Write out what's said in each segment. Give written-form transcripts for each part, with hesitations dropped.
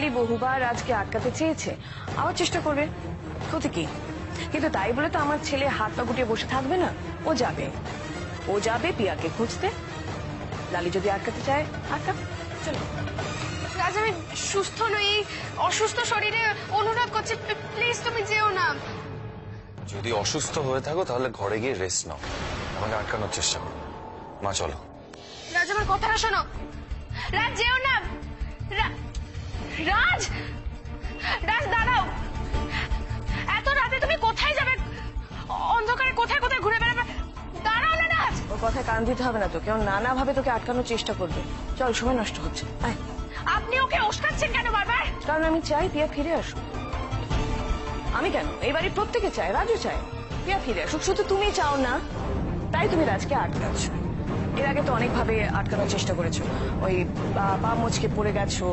লালি বহুবার আজকে আটকাতে চেয়েছে, আবার চেষ্টা করবে, ক্ষতি কি? কিন্তু তাই বলে তো আমার ছেলে হাত পা গুটিয়ে বসে থাকবে না। ও যাবে পিয়াকে খুঁজতে। লালি যদি আটকাতে চায় আটকা, চলো। রাজ, আমি সুস্থ নই, অসুস্থ শরীরে অনুরোধ করছি, প্লিজ তুমি যেও না। যদি অসুস্থ হয়ে থাকো তাহলে ঘরে গিয়ে রেস্ট নাও, আমাকে আটকানোর চেষ্টা করো। মা চলো। রাজ, আমার কথাটা শোনো। রাজ, যেও না। রাজ, রাজ দাঁড়াও। এত রাতে তুমি কোথায় যাবে? অন্ধকারে কোথায় কোথায় ঘুরে বেড়াবে? দাঁড়াও না রাজ। ওর কথায় কান দিতে হবে না তো, কেউ নানা ভাবে তোকে আটকানোর চেষ্টা করবে। চল, সময় নষ্ট হচ্ছে। আপনি ওকে উস্কাচ্ছেন কেন বারবার? কারণ আমি চাই পিয়া ফিরে আসুক। আমি কেন, এই বাড়ির প্রত্যেকে চায়, রাজু চায় পিয়া ফিরে আসুক। শুধু তুমি চাও না, তাই তুমি রাজকে আটকাচ্ছ। এর আগে তো অনেক ভাবে আটকানোর চেষ্টা করেছো। ওই পা মুচকে পড়ে গেছো,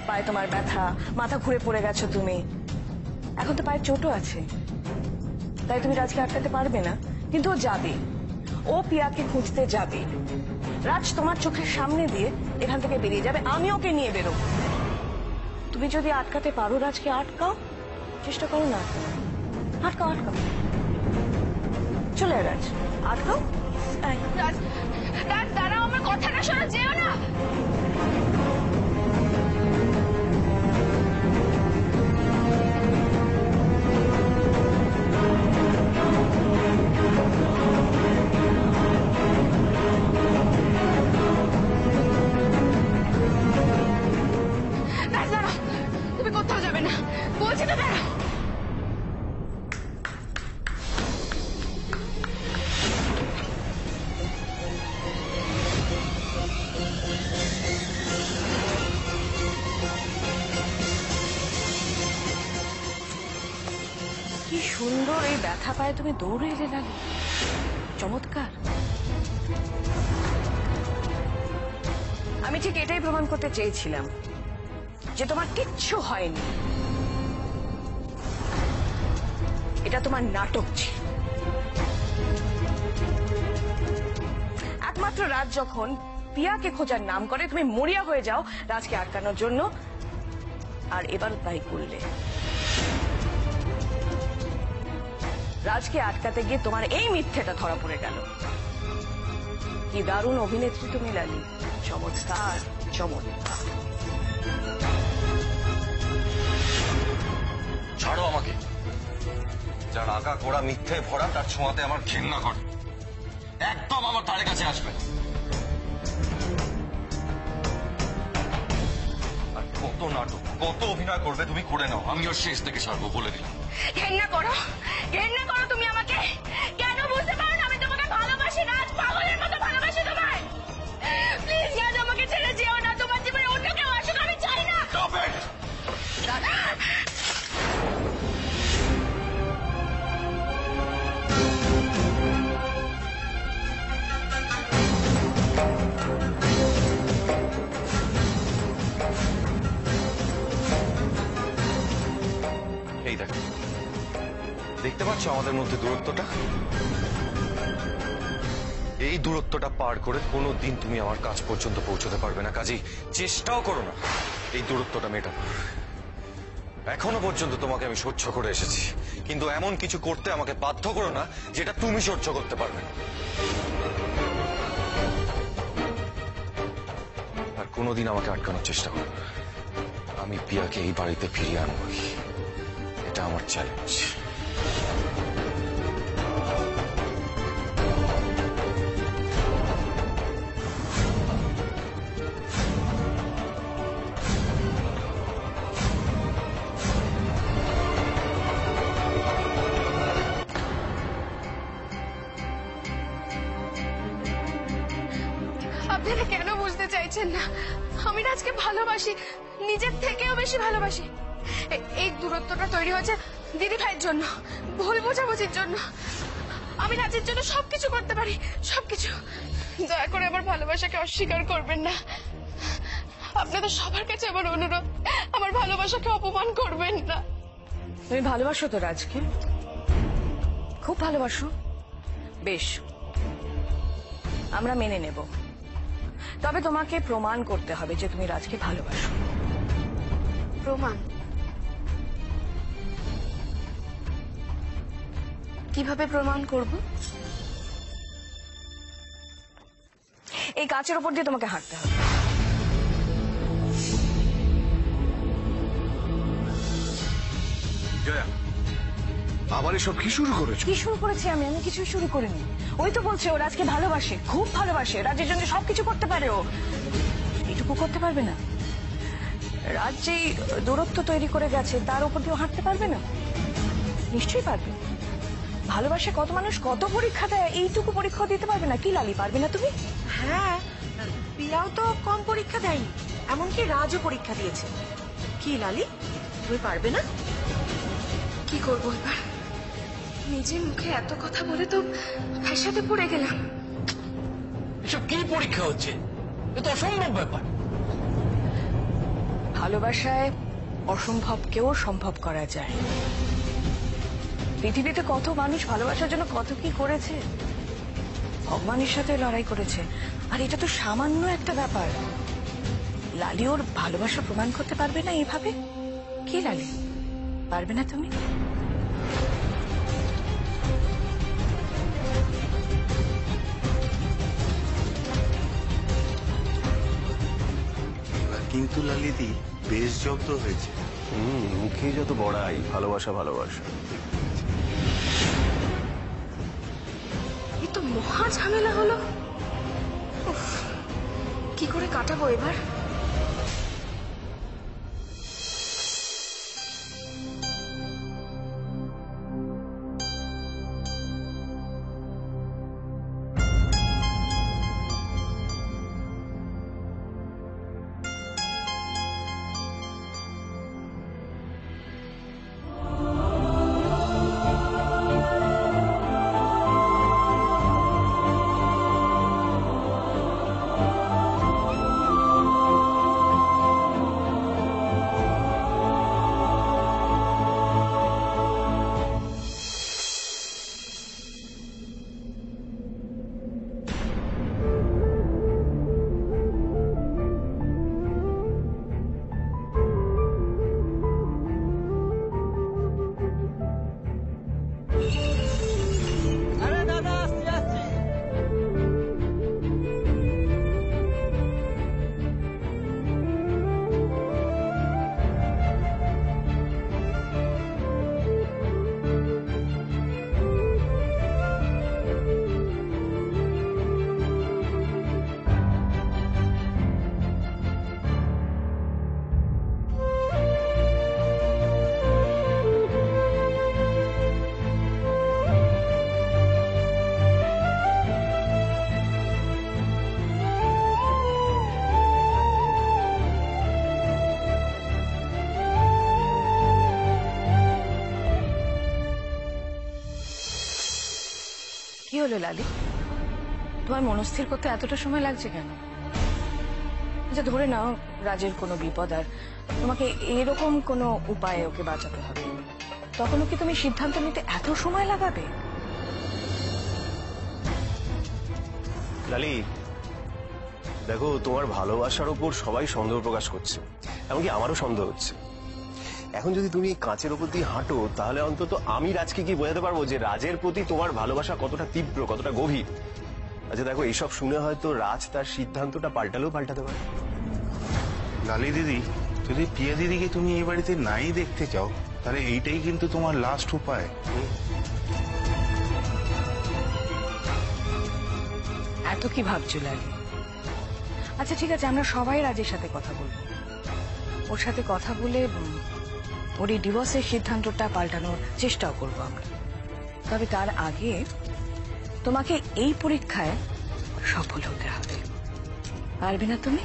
পায়ে তোমার ব্যথা, মাথা ঘুরে পড়ে গেছো তুমি। এখন তো পায়ে চোটও আছে, তাই তুমি রাজকে আটকাতে পারবে না। কিন্তু ও যাবে, ও পিয়াকে খুঁজতে যাবে। রাজ তোমার চোখের সামনে দিয়ে এখান থেকে বেরিয়ে যাবে, আমি ওকে নিয়ে বেরোবো। তুমি যদি আটকাতে পারো রাজকে, আটকাও, চেষ্টা করো না। আটকাও আটকাও, চলে রাজ, আটকাও। রাজ, রাজ দাঁড়াও, আমার কথাটা শোনো, যেও না। রাজ দাঁড়াও, তুমি কোথাও যাবে না, বলছি তো দাঁড়াও। কি সুন্দর এই ব্যথা পায়ে তুমি দৌড়ে এলে লাগে, চমৎকার। আমি ঠিক এটাই প্রমাণ করতে চেয়েছিলাম যে তোমার কিচ্ছু হয়নি, এটা তোমার নাটক ছিল। একমাত্র রাজ যখন পিয়াকে খোঁজার নাম করে তুমি মরিয়া হয়ে যাও রাজকে আটকানোর জন্য, আর এবার তাই করলে। রাজকে আটকাতে গিয়ে তোমার এই মিথ্যেটা ধরা পড়ে গেল। কি দারুণ অভিনেত্রী তুমি লালি, চমৎকার চমৎকার। ছাড়ো আমাকে। যার আগা গোড়া মিথ্যে ভরা, তার ছোঁয়াতে আমার ঘৃণা করে। একদম আমার ধারে কাছে আসবে। আর কত নাটক, কত অভিনয় করবে তুমি করে নাও, আমি ওর শেষ থেকে ছাড়বো, বলে দিলাম। ঘেন্না করো, ঘেন্না করো তুমি আমাকে। কেন বুঝতে পারো না আমি তোমাকে ভালোবাসি? রাজ, পাগলের মতো ভালোবাসি তোমায়। প্লিজ রাজ, আমাকে ছেড়ে যেও না। তোমার জীবনে অন্য কেউ আসুক, আমি চাই না। Stop it! এই দেখো, দেখতে পাচ্ছ আমাদের মধ্যে দূরত্বটা? এই দূরত্বটা পার করে কোনোদিন তুমি আমার কাছ পর্যন্ত পৌঁছতে পারবে না। কাজেই চেষ্টাও করো না এই দূরত্বটা মেটানোর। এখনো পর্যন্ত তোমাকে আমি সহ্য করে এসেছি, কিন্তু এমন কিছু করতে আমাকে বাধ্য করো না যেটা তুমি সহ্য করতে পারবে না। আর কোনোদিন আমাকে আটকানোর চেষ্টা করো না। আমি পিয়াকে এই বাড়িতে ফিরিয়ে আনবই, এটা আমার চ্যালেঞ্জ। আপনারা কেন বুঝতে চাইছেন না? আমি রাজকে ভালোবাসি, নিজের থেকেও বেশি ভালোবাসি। এই দূরত্বটা তৈরি হয়েছে দিদি ভাইয়ের জন্য, ভুল বোঝাবুঝির জন্য। আমি রাজের জন্য সবকিছু করতে পারি, সবকিছু। দয়া করে আমার ভালোবাসাকে অস্বীকার করবেন না। আপনাদের সবার কাছে আমার অনুরোধ, আমার ভালোবাসাকে অপমান করবেন না। তুমি ভালোবাসো তো রাজকে? খুব ভালোবাসো? বেশ, আমরা মেনে নেব। তবে তোমাকে প্রমাণ করতে হবে যে তুমি রাজকে ভালোবাসো। প্রমাণ? কিভাবে প্রমাণ করব? এই কাঁচের ওপর দিয়ে তোমাকে হাঁটতে হবে। জয়া, আবার এসব কি শুরু করেছো? কি শুরু করেছি আমি? আমি কিছু শুরু করিনি। ওই তো বলছে ও রাজকে ভালোবাসে, খুব ভালোবাসে, রাজের জন্য সবকিছু করতে পারে। ও এইটুকু করতে পারবে না? রাজ যেই দূরত্ব তৈরি করে গেছে তার উপর দিয়ে হাঁটতে পারবে না? নিশ্চয়ই পারবে। ভালোবাসে কত মানুষ কত পরীক্ষা দেয়, এইটুকু পরীক্ষা দিতে পারবে না? কি লালি, পারবে না তুমি? হ্যাঁ, পিয়াও তো কম পরীক্ষা দেয়নি, এমনকি রাজও পরীক্ষা দিয়েছে। কি লালি, তুমি পারবে না? কি করবো এবার? নিজের মুখে এত কথা বলে তো ফ্যাসাদে পড়ে গেলাম। এসব কি পরীক্ষা হচ্ছে? এ তো অসম্ভব ব্যাপার। ভালোবাসায় অসম্ভবকেও সম্ভব করা যায়। পৃথিবীতে কত মানুষ ভালোবাসার জন্য কত কি করেছে, ভগবানের সাথে লড়াই করেছে, আর এটা তো সামান্য একটা ব্যাপার। লালি ওর ভালোবাসা প্রমাণ করতে পারবে না এভাবে? কি লালি, পারবে না তুমি? কিন্তু লালিদি বেশ জব্দ হয়েছে। মুখে যত বড়াই, ভালোবাসা ভালোবাসা। এ তো মহা ঝামেলা হলো। উফ, কি করে কাটাবো এবার? কি হলো লালি, তোমার মনস্থির করতে এতটা সময় লাগছে কেন? আচ্ছা ধরে নাও রাজের কোনো বিপদ আর তোমাকে এরকম কোনো উপায়ে ওকে বাঁচাতে হবে, তখনও কি তুমি সিদ্ধান্ত নিতে এত সময় লাগাবে? লালি দেখো, তোমার ভালোবাসার উপর সবাই সন্দেহ প্রকাশ করছে, এমনকি আমারও সন্দেহ হচ্ছে। এখন যদি তুমি কাঁচের উপর দিয়ে হাঁটো, তাহলে অন্তত আমি রাজকে কি বোঝাতে পারবো যে রাজের প্রতি তোমার ভালোবাসা কতটা তীব্র, কতটা গভীর। আচ্ছা দেখো, এইসব শুনে হয়তো রাজ তার সিদ্ধান্তটা পাল্টালেও পাল্টাতে পারে। লালি দিদি, যদি পিয়া দিদিকে তুমি এই বাড়িতে নাই দেখতে চাও, তাহলে এইটাই কিন্তু তোমার লাস্ট উপায়। এত কি ভাবছো লালি? আচ্ছা ঠিক আছে, আমরা সবাই রাজের সাথে কথা বলবো, ওর সাথে কথা বলে ওর এই ডিভোর্সের সিদ্ধান্তটা পাল্টানোর চেষ্টাও করবো আমরা। তবে তার আগে তোমাকে এই পরীক্ষায় সফল হতে হবে। পারবে না তুমি?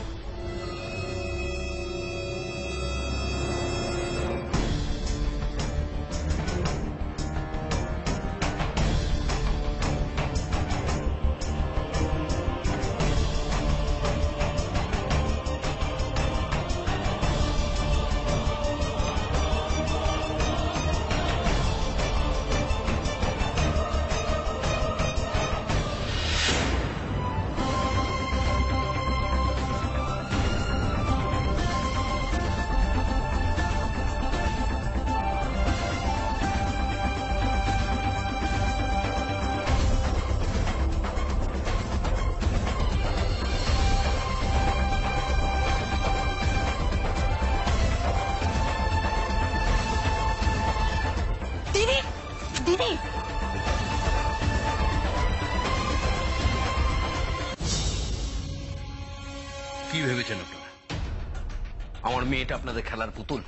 মেয়েটা আপনাদের খেলার পুতুল,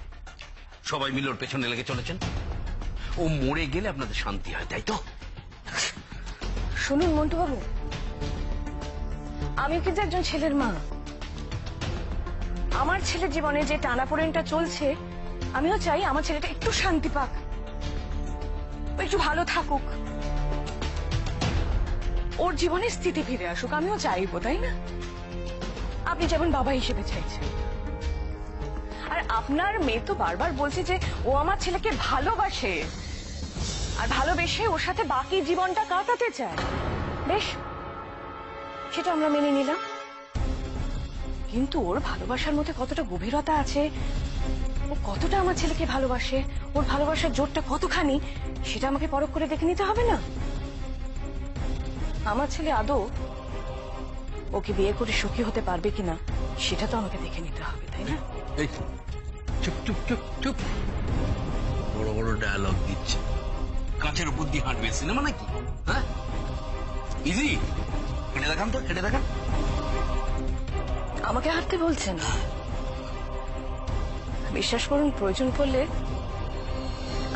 সবাই মিলে ওর পেছনে লেগে চলেছেন। ও মরে গেলে আপনাদের শান্তি হয়, তাই তো? শুনুন মন্টু বাবু, আমি কিন্তু একজন ছেলের মা। আমার ছেলের জীবনে যে টানাপোড়েনটা চলছে, আমিও চাই আমার ছেলেটা একটু শান্তি পাক, ও একটু ভালো থাকুক, ওর জীবনে স্থিতি ফিরে আসুক, আমিও চাইবো, তাই না? আপনি যেমন বাবা হিসেবে চাইছেন। আর আপনার মেয়ে তো বারবার বলছে যে ও আমার ছেলেকে ভালোবাসে, আর ভালোবেসে ওর সাথে বাকি জীবনটা কাটাতে চায়। বেশ, সেটা আমরা মেনে নিলাম, কিন্তু ওর ভালোবাসার মধ্যে কতটা গভীরতা আছে, ও কতটা আমার ছেলেকে ভালোবাসে, ওর ভালোবাসার জোরটা কতখানি, সেটা আমাকে পরখ করে দেখে নিতে হবে না? আমার ছেলে আদৌ ওকে বিয়ে করে সুখী হতে পারবে কিনা সেটা তো আমাকে দেখে নিতে হবে, তাই না? এই চুপ চুপ চুপ চুপ, বড় বড় ডায়ালগ দিচ্ছে। কাঁচের উপর দিয়ে হাঁটবে সিনেমা নাকি? হ্যাঁ, ইজি, হেঁটে দেখান তো, হেঁটে দেখান। আমাকে হাঁটতে বলছেন? বিশ্বাস করুন, প্রয়োজন পড়লে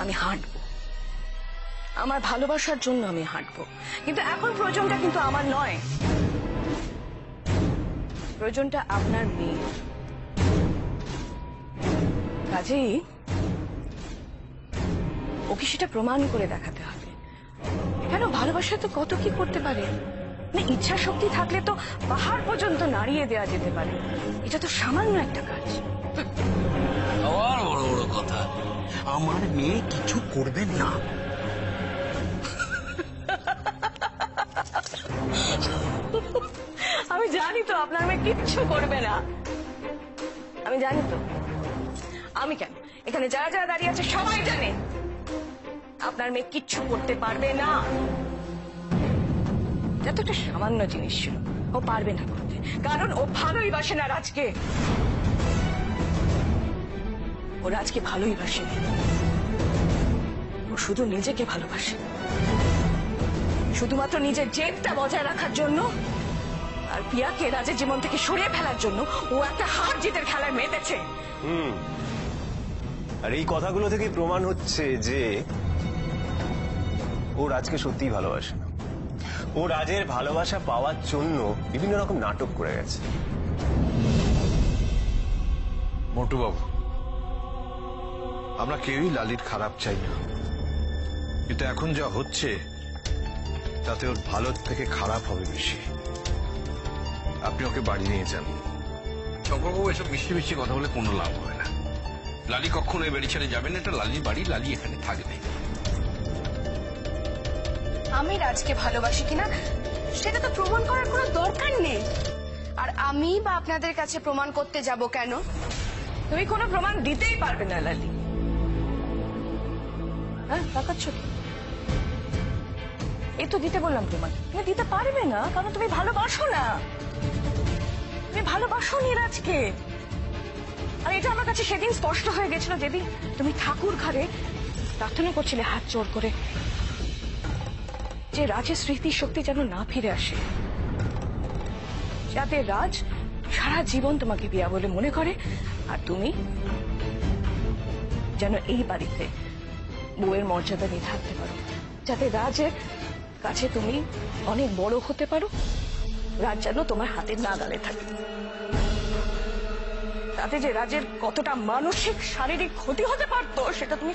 আমি হাঁটবো, আমার ভালোবাসার জন্য আমি হাঁটবো, কিন্তু এখন প্রয়োজনটা কিন্তু আমার নয়, প্রয়োজনটা আপনার মেয়ে। কাজেই ওকে সেটা প্রমাণ করে দেখাতে হবে। কেন, ভালোবাসা তো কত কি করতে পারে, না ইচ্ছা শক্তি থাকলে তো পাহাড় পর্যন্ত নাড়িয়ে দেওয়া যেতে পারে। এটা তো সামান্য একটা কাজ। আবার বড় বড় কথা, আমার মেয়ে কিছু করবে না। আমি জানি তো আপনার মেয়ে কিচ্ছু করবে না, আমি জানি তো। আমি কেন, এখানে যারা যারা দাঁড়িয়ে আছে সবাই জানে আপনার মেয়ে কিচ্ছু করতে পারবে না। যত একটা সামান্য জিনিস ছিল, ও পারবে না করতে, কারণ ও ভালোই বাসে না রাজকে। ও রাজকে ভালোই বাসে, ও শুধু নিজেকে ভালোবাসে, শুধুমাত্র নিজের জেদটা বজায় রাখার জন্য, আর পিয়াকে রাজের জীবন থেকে সরিয়ে ফেলার জন্য ও একটা হার জিতের খেলায় মেতেছে। আর এই কথাগুলো থেকে প্রমাণ হচ্ছে যে ও রাজকে সত্যিই ভালোবাসে না। ও রাজের ভালোবাসা পাওয়ার জন্য বিভিন্ন রকম নাটক করে গেছে। মোটু বাবু, আমরা কেউই লালির খারাপ চাই না, কিন্তু এখন যা হচ্ছে তাতে ওর ভালোর থেকে খারাপ হবে বেশি। আপনি ওকে বাড়ি নিয়ে যান। শঙ্করবাবু, এসব মিষ্টি মিষ্টি কথা বলে কোনো লাভ হবে না। লালি কখনো এই বাড়ি ছেড়ে যাবে না, এটা লালির বাড়ি, লালি এখানে থাকবে। আমি রাজকে ভালোবাসি কিনা সেটা তো প্রমাণ করার কোনো দরকার নেই, আর আমি বা আপনাদের কাছে প্রমাণ করতে যাব কেন? তুমি কোনো প্রমাণ দিতেই পারবে না লালি। হ্যাঁ, তাকাচ্ছ কি? এই তো দিতে বললাম প্রমাণ, তুমি দিতে পারবে না, কারণ তুমি ভালোবাসো না, তুমি ভালোবাসো নি রাজকে। আর এটা আমার কাছে সেদিন স্পষ্ট হয়ে গেছিল, যেদিন তুমি ঠাকুর ঘরে প্রার্থনা করছিলে হাত জোর করে, যে রাজের স্মৃতি শক্তি যেন না ফিরে আসে, যাতে রাজ সারা জীবন তোমাকে বিয়া বলে মনে করে, আর তুমি যেন এই বাড়িতে বউয়ের মর্যাদা নিয়ে থাকতে পারো, যাতে রাজের কাছে তুমি অনেক বড় হতে পারো, রাজ যেন তোমার হাতের নাগালে থাকে। তাতে যে রাজের কতটা মানসিক শারীরিক ক্ষতি হতে পারতো সেটা তুমি